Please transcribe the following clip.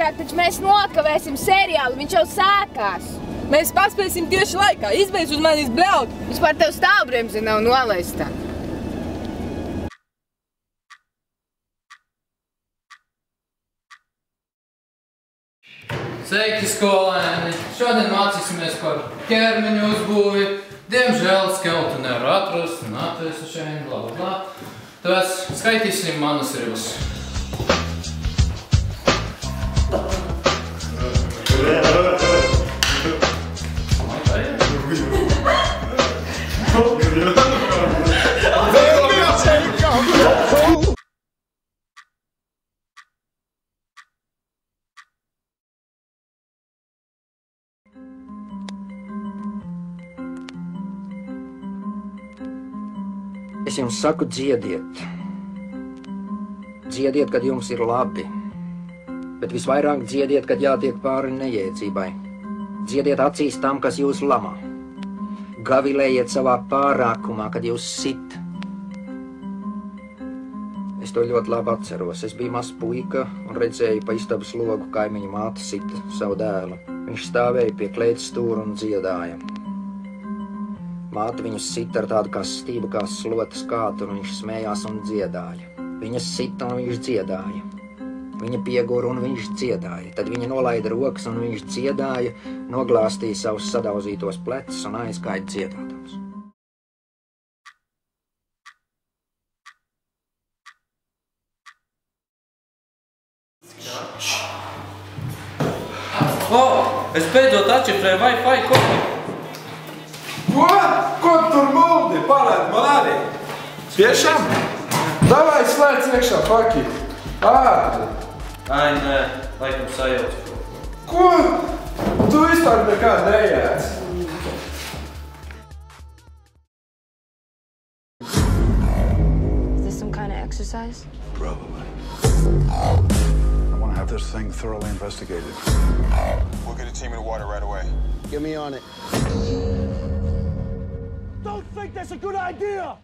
ātrāk, taču mēs nokavēsim seriālu, viņš jau sākās. Mēs paspēsim tieši laikā, izbeidz uz manis bļaut. Vispār tev stāvbremze nav nolaista. Sveiki, skolēni! Šodien mācīsimies par ķermeņa uzbūvi. Diemžēl skeltu nevar atrast un atvesu šeit, bla bla bla. Tāpēc skaitīsim manas ribas. Es jums saku, dziediet. Dziediet, kad jums ir labi. Bet visvairāk dziediet, kad jātiek pāri nejēdzībai. Dziediet acīs tam, kas jūs lamā. Gavilējiet savā pārākumā, kad jūs sit. Es to ļoti labi atceros. Es biju mazs puika un redzēju pa istabas logu kaimiņu māte sita savu dēlu. Viņš stāvēja pie kleitas stūra un dziedāja. Māte viņus sita ar tādu kā stību, kā slotas kātu, un viņš smējās un dziedāja. Viņa sita un viņš dziedāja. Viņa piegura un viņš dziedāja. Tad viņa nolaida rokas un viņš dziedāja, noglāstīja savus sadauzītos plecus un aizgāja dziedādams. Es beidzot atšifrēju Wi-Fi kodu. Ko? Ko tu tur muldi? Parādi man arī. Tiešām? Davai slēdz iekšā, paki. Ātri. Ai, nē, laikam sajauc. Ko? Tu vispār nekā neēdz. Is this some kind of exercise? Probably. I want to have this thing thoroughly investigated. We'll get a team in the water right away. Get me on it. Don't think that's a good idea!